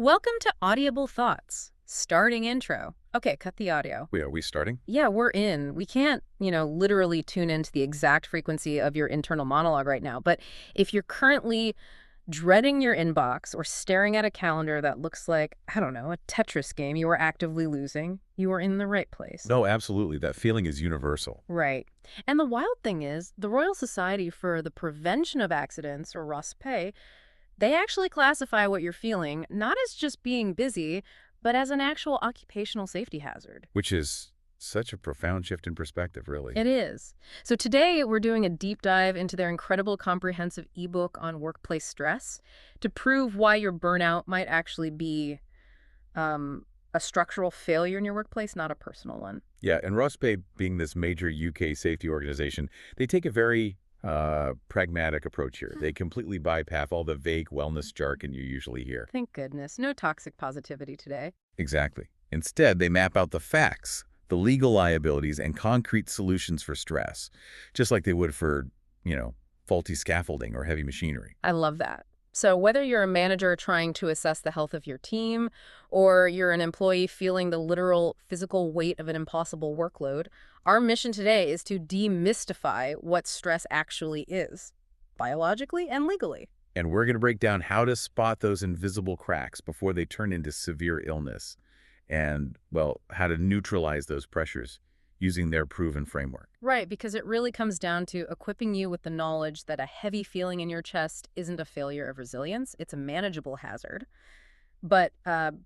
Welcome to Audible Thoughts. Starting intro. Okay, cut the audio. Wait, are we starting? Yeah, we're in. We can't, literally tune into the exact frequency of your internal monologue right now. But if you're currently dreading your inbox or staring at a calendar that looks like, I don't know, a Tetris game you are actively losing, you are in the right place. No, absolutely. That feeling is universal. Right. And the wild thing is, the Royal Society for the Prevention of Accidents, or ROSPE, they actually classify what you're feeling not as just being busy, but as an actual occupational safety hazard. Which is such a profound shift in perspective, really. It is. So today we're doing a deep dive into their incredible comprehensive ebook on workplace stress to prove why your burnout might actually be a structural failure in your workplace, not a personal one. Yeah, and ROSPE, being this major UK safety organization, they take a very pragmatic approach here. They completely bypass all the vague wellness jargon you usually hear. Thank goodness. No toxic positivity today. Exactly. Instead, they map out the facts, the legal liabilities, and concrete solutions for stress, just like they would for, faulty scaffolding or heavy machinery. I love that. So whether you're a manager trying to assess the health of your team, or you're an employee feeling the literal physical weight of an impossible workload, our mission today is to demystify what stress actually is, biologically and legally. And we're going to break down how to spot those invisible cracks before they turn into severe illness and, well, how to neutralize those pressures using their proven framework. Right, because it really comes down to equipping you with the knowledge that a heavy feeling in your chest isn't a failure of resilience, it's a manageable hazard. But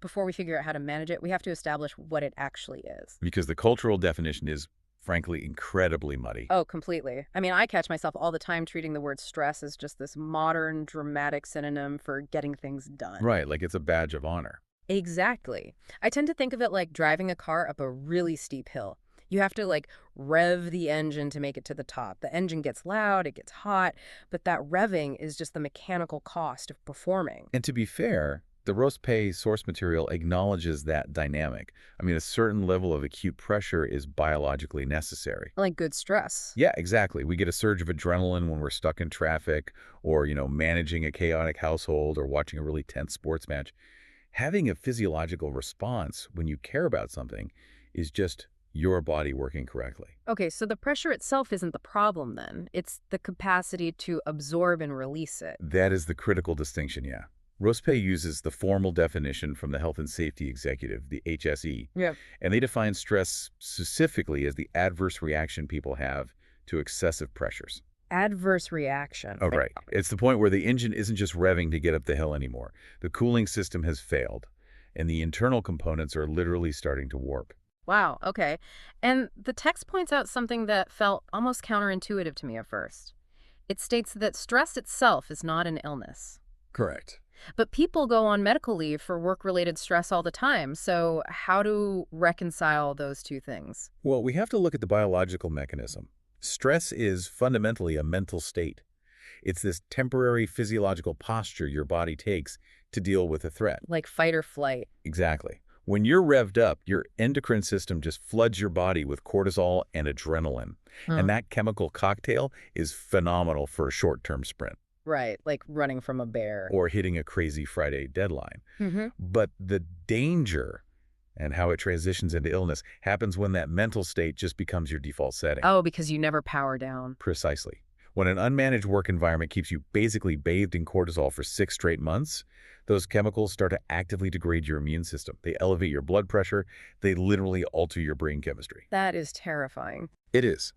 before we figure out how to manage it, we have to establish what it actually is. Because the cultural definition is, frankly, incredibly muddy. Oh, completely. I mean, I catch myself all the time treating the word stress as just this modern, dramatic synonym for getting things done. Right, like it's a badge of honor. Exactly. I tend to think of it like driving a car up a really steep hill. You have to rev the engine to make it to the top. The engine gets loud, it gets hot, but that revving is just the mechanical cost of performing. And to be fair, the ROSPE source material acknowledges that dynamic. I mean, a certain level of acute pressure is biologically necessary. Like good stress. Yeah, exactly. We get a surge of adrenaline when we're stuck in traffic or, managing a chaotic household or watching a really tense sports match. Having a physiological response when you care about something is just your body working correctly. Okay, so the pressure itself isn't the problem then. It's the capacity to absorb and release it. That is the critical distinction, yeah. ROSPE uses the formal definition from the Health and Safety Executive, the HSE, Yeah. and they define stress specifically as the adverse reaction people have to excessive pressures. Adverse reaction. Oh, right. It's the point where the engine isn't just revving to get up the hill anymore. The cooling system has failed, and the internal components are literally starting to warp. Wow, okay. And the text points out something that felt almost counterintuitive to me at first. It states that stress itself is not an illness. Correct. But people go on medical leave for work-related stress all the time, so how to reconcile those two things? Well, we have to look at the biological mechanism. Stress is fundamentally a mental state. It's this temporary physiological posture your body takes to deal with a threat. Like fight or flight. Exactly. When you're revved up, your endocrine system just floods your body with cortisol and adrenaline. And that chemical cocktail is phenomenal for a short-term sprint. Right, like running from a bear. Or hitting a crazy Friday deadline. Mm-hmm. But the danger and how it transitions into illness happens when that mental state just becomes your default setting. Oh, because you never power down. Precisely. When an unmanaged work environment keeps you basically bathed in cortisol for 6 straight months, those chemicals start to actively degrade your immune system. They elevate your blood pressure. They literally alter your brain chemistry. That is terrifying. It is.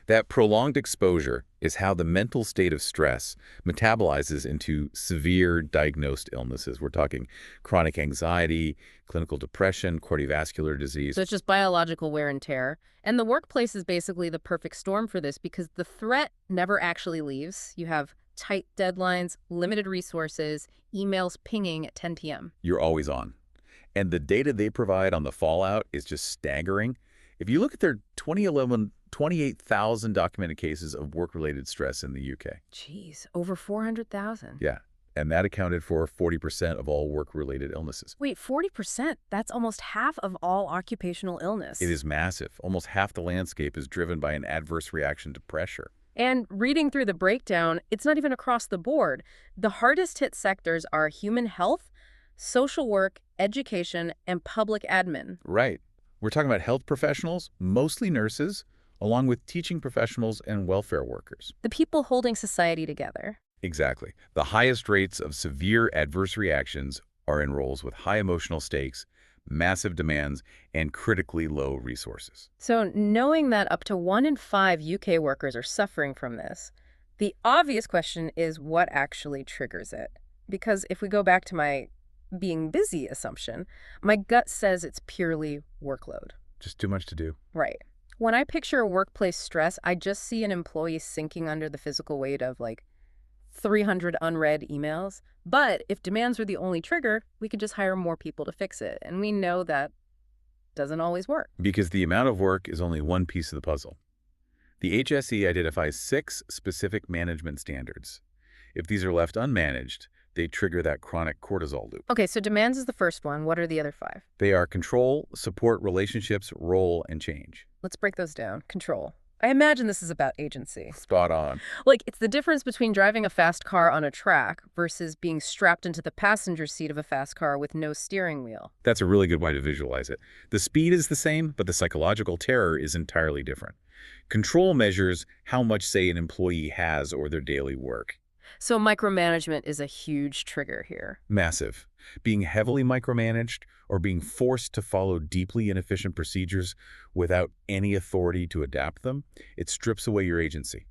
That prolonged exposure is how the mental state of stress metabolizes into severe diagnosed illnesses. We're talking chronic anxiety, clinical depression, cardiovascular disease. So it's just biological wear and tear. And the workplace is basically the perfect storm for this because the threat never actually leaves. You have tight deadlines, limited resources, emails pinging at 10 p.m. You're always on. And the data they provide on the fallout is just staggering. If you look at their 2011 28,000 documented cases of work-related stress in the UK. Jeez, over 400,000. Yeah, and that accounted for 40% of all work-related illnesses. Wait, 40%? That's almost half of all occupational illness. It is massive. Almost half the landscape is driven by an adverse reaction to pressure. And reading through the breakdown, it's not even across the board. The hardest hit sectors are human health, social work, education, and public admin. Right. We're talking about health professionals, mostly nurses, along with teaching professionals and welfare workers. The people holding society together. Exactly. The highest rates of severe adverse reactions are in roles with high emotional stakes, massive demands, and critically low resources. So knowing that up to 1 in 5 UK workers are suffering from this, the obvious question is what actually triggers it? Because if we go back to my being busy assumption, my gut says it's purely workload. Just too much to do. Right. When I picture workplace stress, I just see an employee sinking under the physical weight of like 300 unread emails. But if demands were the only trigger, we could just hire more people to fix it. And we know that doesn't always work. Because the amount of work is only one piece of the puzzle. The HSE identifies 6 specific management standards. If these are left unmanaged, they trigger that chronic cortisol loop. Okay, so demands is the first one. What are the other 5? They are control, support relationships, role, and change. Let's break those down. Control. I imagine this is about agency. Spot on. Like, it's the difference between driving a fast car on a track versus being strapped into the passenger seat of a fast car with no steering wheel. That's a really good way to visualize it. The speed is the same, but the psychological terror is entirely different. Control measures how much say an employee has over their daily work. So micromanagement is a huge trigger here. Massive. Being heavily micromanaged or being forced to follow deeply inefficient procedures without any authority to adapt them, it strips away your agency.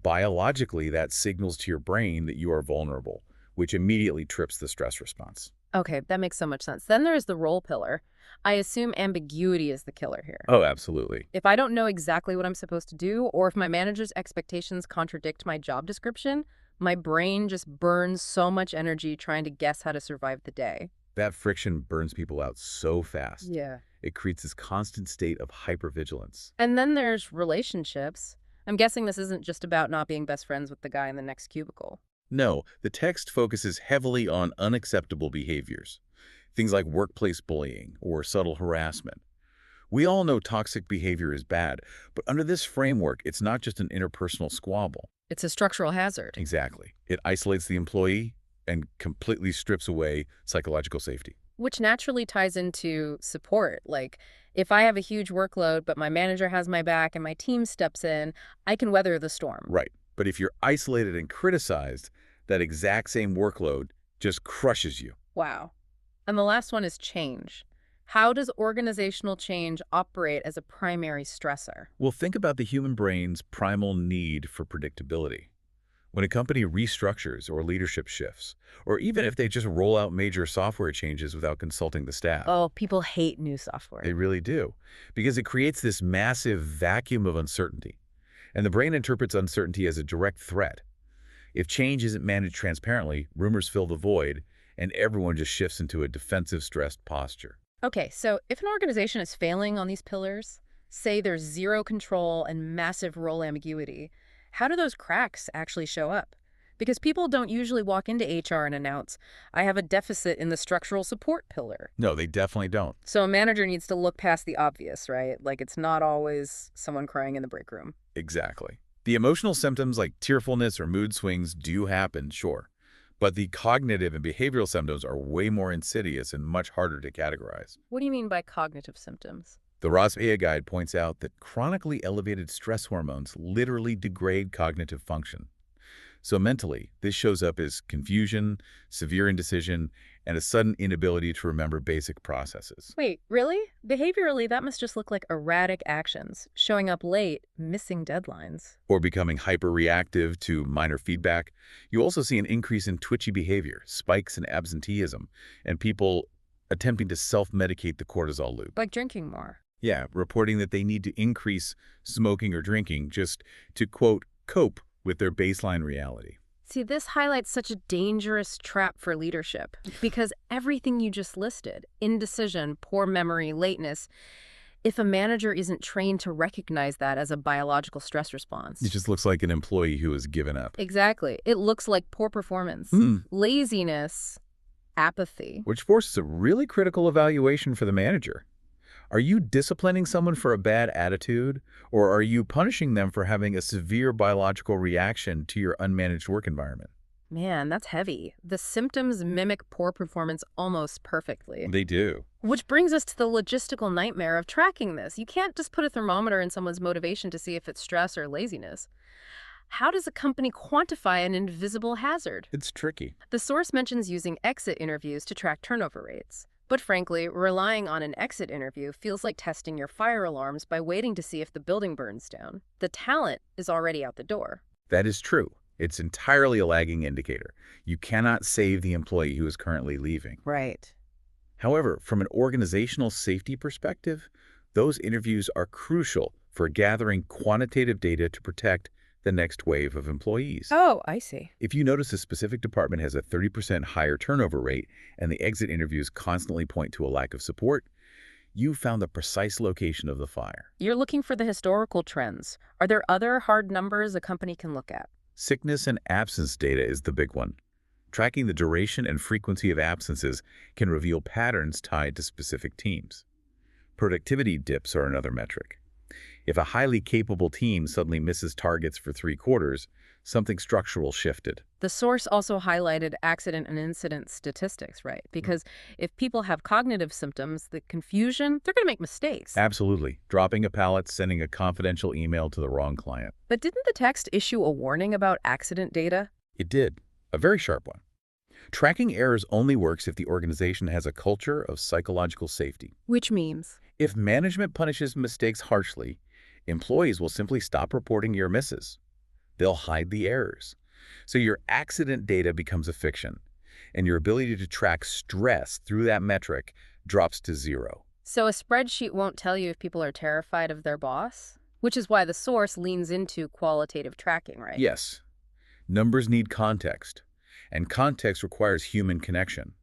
Biologically, that signals to your brain that you are vulnerable, which immediately trips the stress response. Okay, that makes so much sense. Then there's the role pillar. I assume ambiguity is the killer here. Oh, absolutely. If I don't know exactly what I'm supposed to do, or if my manager's expectations contradict my job description, my brain just burns so much energy trying to guess how to survive the day. That friction burns people out so fast. Yeah. It creates this constant state of hypervigilance. And then there's relationships. I'm guessing this isn't just about not being best friends with the guy in the next cubicle. No, the text focuses heavily on unacceptable behaviors. Things like workplace bullying or subtle harassment. We all know toxic behavior is bad, but under this framework, it's not just an interpersonal squabble. It's a structural hazard. Exactly. It isolates the employee and completely strips away psychological safety. Which naturally ties into support. Like, if I have a huge workload, but my manager has my back and my team steps in, I can weather the storm. Right. But if you're isolated and criticized, that exact same workload just crushes you. Wow. And the last one is change. How does organizational change operate as a primary stressor? Well, think about the human brain's primal need for predictability. When a company restructures or leadership shifts, or even if they just roll out major software changes without consulting the staff. Oh, people hate new software. They really do, because it creates this massive vacuum of uncertainty. And the brain interprets uncertainty as a direct threat. If change isn't managed transparently, rumors fill the void, and everyone just shifts into a defensive, stressed posture. Okay, so if an organization is failing on these pillars, say there's zero control and massive role ambiguity, how do those cracks actually show up? Because people don't usually walk into HR and announce, I have a deficit in the structural support pillar. No, they definitely don't. So a manager needs to look past the obvious, right? Like, it's not always someone crying in the break room. Exactly. The emotional symptoms like tearfulness or mood swings do happen, sure. But the cognitive and behavioral symptoms are way more insidious and much harder to categorize. What do you mean by cognitive symptoms? The Rosvea Guide points out that chronically elevated stress hormones literally degrade cognitive function. So mentally, this shows up as confusion, severe indecision, and a sudden inability to remember basic processes. Wait, really? Behaviorally, that must just look like erratic actions, showing up late, missing deadlines. Or becoming hyper-reactive to minor feedback. You also see an increase in twitchy behavior, spikes in absenteeism, and people attempting to self-medicate the cortisol loop. Like drinking more. Yeah, reporting that they need to increase smoking or drinking just to, quote, cope with their baseline reality. See, this highlights such a dangerous trap for leadership because everything you just listed, indecision, poor memory, lateness, if a manager isn't trained to recognize that as a biological stress response. It just looks like an employee who has given up. Exactly. It looks like poor performance, laziness, apathy. Which forces a really critical evaluation for the manager. Are you disciplining someone for a bad attitude, or are you punishing them for having a severe biological reaction to your unmanaged work environment? Man, that's heavy. The symptoms mimic poor performance almost perfectly. They do. Which brings us to the logistical nightmare of tracking this. You can't just put a thermometer in someone's motivation to see if it's stress or laziness. How does a company quantify an invisible hazard? It's tricky. The source mentions using exit interviews to track turnover rates. But frankly, relying on an exit interview feels like testing your fire alarms by waiting to see if the building burns down. The talent is already out the door. That is true. It's entirely a lagging indicator. You cannot save the employee who is currently leaving. Right. However, from an organizational safety perspective, those interviews are crucial for gathering quantitative data to protect the next wave of employees. Oh, I see. If you notice a specific department has a 30% higher turnover rate and the exit interviews constantly point to a lack of support, you found the precise location of the fire. You're looking for the historical trends. Are there other hard numbers a company can look at? Sickness and absence data is the big one. Tracking the duration and frequency of absences can reveal patterns tied to specific teams. Productivity dips are another metric. If a highly capable team suddenly misses targets for 3 quarters, something structural shifted. The source also highlighted accident and incident statistics, right? Because if people have cognitive symptoms, the confusion, they're going to make mistakes. Absolutely. Dropping a pallet, sending a confidential email to the wrong client. But didn't the text issue a warning about accident data? It did. A very sharp one. Tracking errors only works if the organization has a culture of psychological safety. Which means? If management punishes mistakes harshly, employees will simply stop reporting your misses. They'll hide the errors. So your accident data becomes a fiction, and your ability to track stress through that metric drops to 0. So a spreadsheet won't tell you if people are terrified of their boss? Which is why the source leans into qualitative tracking, right? Yes, numbers need context, and context requires human connection.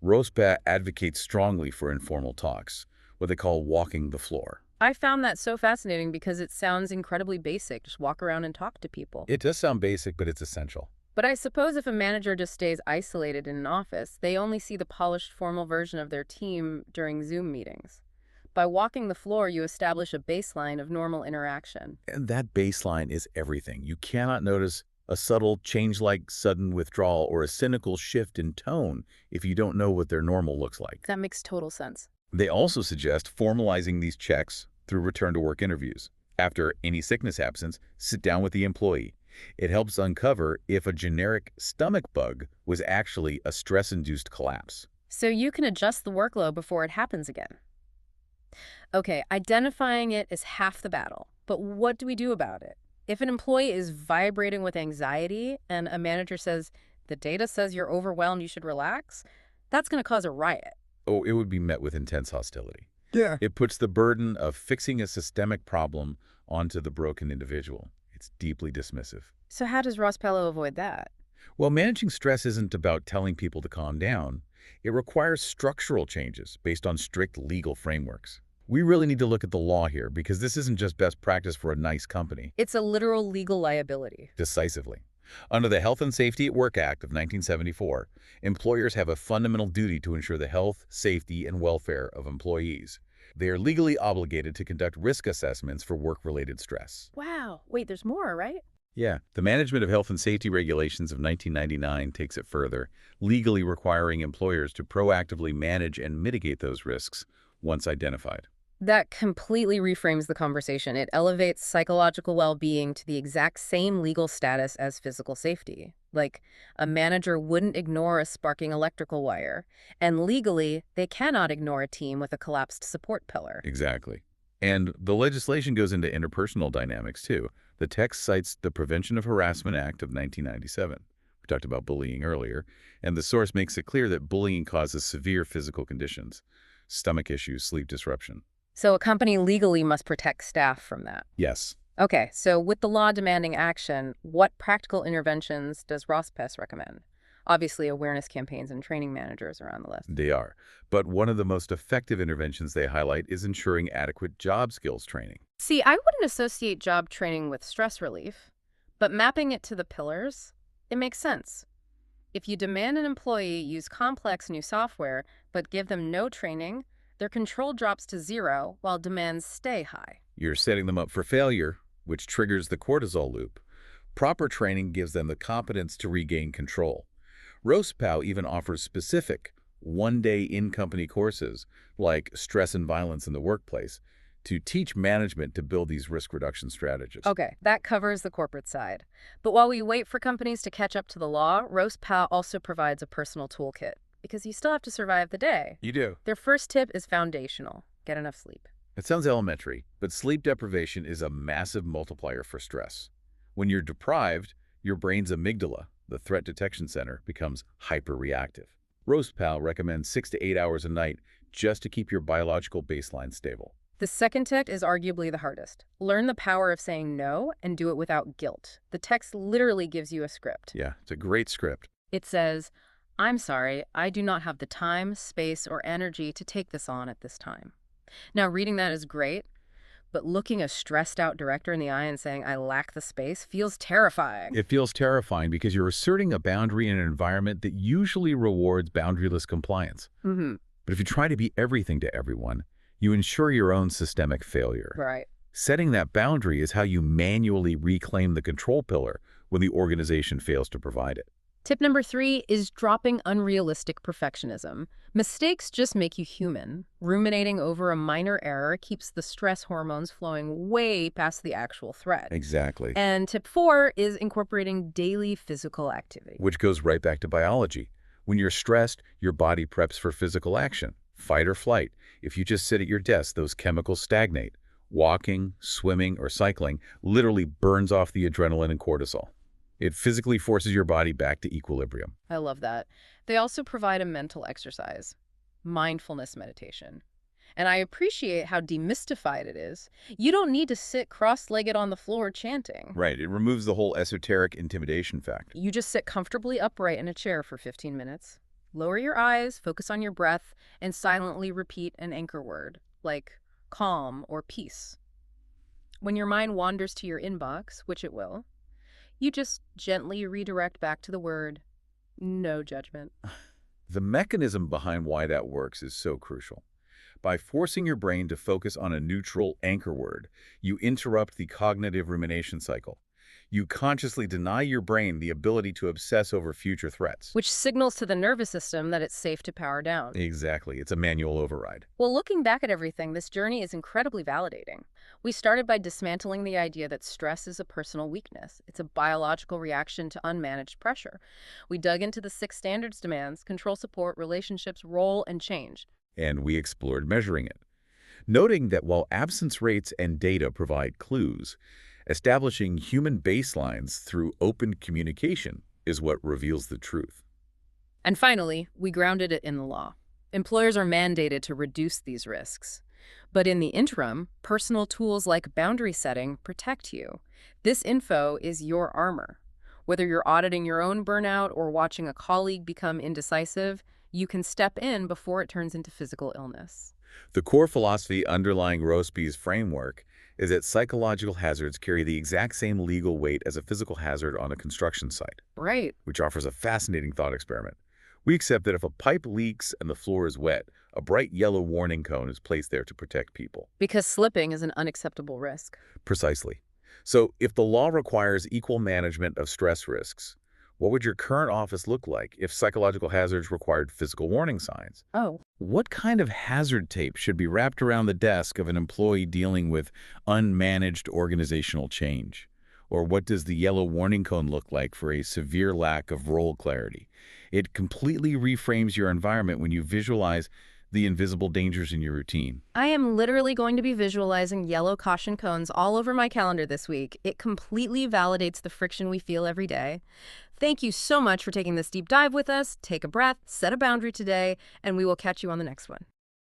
Rospa advocates strongly for informal talks, what they call walking the floor. I found that so fascinating because it sounds incredibly basic. Just walk around and talk to people. It does sound basic, but it's essential. But I suppose if a manager just stays isolated in an office, they only see the polished formal version of their team during Zoom meetings. By walking the floor, you establish a baseline of normal interaction. And that baseline is everything. You cannot notice a subtle change like sudden withdrawal or a cynical shift in tone if you don't know what their normal looks like. That makes total sense. They also suggest formalizing these checks through return-to-work interviews. After any sickness absence, sit down with the employee. It helps uncover if a generic stomach bug was actually a stress-induced collapse. So you can adjust the workload before it happens again. Okay, identifying it is half the battle. But what do we do about it? If an employee is vibrating with anxiety and a manager says, the data says you're overwhelmed, you should relax, that's going to cause a riot. Oh, it would be met with intense hostility. Yeah. It puts the burden of fixing a systemic problem onto the broken individual. It's deeply dismissive. So how does Ross Perot avoid that? Well, managing stress isn't about telling people to calm down. It requires structural changes based on strict legal frameworks. We really need to look at the law here because this isn't just best practice for a nice company. It's a literal legal liability. Decisively. Under the Health and Safety at Work Act of 1974, employers have a fundamental duty to ensure the health, safety, and welfare of employees. They are legally obligated to conduct risk assessments for work-related stress. Wow. Wait, there's more, right? Yeah, the Management of Health and Safety Regulations of 1999 takes it further, legally requiring employers to proactively manage and mitigate those risks once identified. That completely reframes the conversation. It elevates psychological well-being to the exact same legal status as physical safety. Like, a manager wouldn't ignore a sparking electrical wire. And legally, they cannot ignore a team with a collapsed support pillar. Exactly. And the legislation goes into interpersonal dynamics, too. The text cites the Prevention of Harassment Act of 1997. We talked about bullying earlier. And the source makes it clear that bullying causes severe physical conditions, stomach issues, sleep disruption. So a company legally must protect staff from that. Yes. Okay, so with the law demanding action, what practical interventions does ROSPES recommend? Obviously, awareness campaigns and training managers are on the list. They are. But one of the most effective interventions they highlight is ensuring adequate job skills training. See, I wouldn't associate job training with stress relief, but mapping it to the pillars, it makes sense. If you demand an employee use complex new software, but give them no training, their control drops to 0 while demands stay high. You're setting them up for failure, which triggers the cortisol loop. Proper training gives them the competence to regain control. RoastPow even offers specific, one-day in-company courses, like stress and violence in the workplace, to teach management to build these risk reduction strategies. Okay, that covers the corporate side. But while we wait for companies to catch up to the law, RoastPal also provides a personal toolkit, because you still have to survive the day. You do. Their first tip is foundational. Get enough sleep. It sounds elementary, but sleep deprivation is a massive multiplier for stress. When you're deprived, your brain's amygdala, the threat detection center, becomes hyperreactive. RoastPal recommends 6 to 8 hours a night just to keep your biological baseline stable. The second tip is arguably the hardest. Learn the power of saying no and do it without guilt. The text literally gives you a script. Yeah, it's a great script. It says, "I'm sorry, I do not have the time, space, or energy to take this on at this time." Now, reading that is great, but looking a stressed out director in the eye and saying, "I lack the space," feels terrifying. It feels terrifying because you're asserting a boundary in an environment that usually rewards boundaryless compliance. But if you try to be everything to everyone, you ensure your own systemic failure. Right. Setting that boundary is how you manually reclaim the control pillar when the organization fails to provide it. Tip number 3 is dropping unrealistic perfectionism. Mistakes just make you human. Ruminating over a minor error keeps the stress hormones flowing way past the actual threat. Exactly. And tip 4 is incorporating daily physical activity. Which goes right back to biology. When you're stressed, your body preps for physical action, fight or flight. If you just sit at your desk, those chemicals stagnate. Walking, swimming, or cycling literally burns off the adrenaline and cortisol. It physically forces your body back to equilibrium. I love that. They also provide a mental exercise, mindfulness meditation. And I appreciate how demystified it is. You don't need to sit cross-legged on the floor chanting. Right, it removes the whole esoteric intimidation factor. You just sit comfortably upright in a chair for 15 minutes. Lower your eyes, focus on your breath, and silently repeat an anchor word, like calm or peace. When your mind wanders to your inbox, which it will, you just gently redirect back to the word, no judgment. The mechanism behind why that works is so crucial. By forcing your brain to focus on a neutral anchor word, you interrupt the cognitive rumination cycle. You consciously deny your brain the ability to obsess over future threats. Which signals to the nervous system that it's safe to power down. Exactly. It's a manual override. Well, looking back at everything, this journey is incredibly validating. We started by dismantling the idea that stress is a personal weakness. It's a biological reaction to unmanaged pressure. We dug into the 6 standards demands: control, support, relationships, role, and change. And we explored measuring it. Noting that while absence rates and data provide clues, establishing human baselines through open communication is what reveals the truth. And finally, we grounded it in the law. Employers are mandated to reduce these risks. But in the interim, personal tools like boundary setting protect you. This info is your armor. Whether you're auditing your own burnout or watching a colleague become indecisive, you can step in before it turns into physical illness. The core philosophy underlying Roastby's framework is that psychological hazards carry the exact same legal weight as a physical hazard on a construction site. Right. Which offers a fascinating thought experiment. We accept that if a pipe leaks and the floor is wet, a bright yellow warning cone is placed there to protect people. Because slipping is an unacceptable risk. Precisely. So if the law requires equal management of stress risks, what would your current office look like if psychological hazards required physical warning signs? Oh. What kind of hazard tape should be wrapped around the desk of an employee dealing with unmanaged organizational change? Or what does the yellow warning cone look like for a severe lack of role clarity? It completely reframes your environment when you visualize the invisible dangers in your routine. I am literally going to be visualizing yellow caution cones all over my calendar this week. It completely validates the friction we feel every day. Thank you so much for taking this deep dive with us. Take a breath, set a boundary today, and we will catch you on the next one.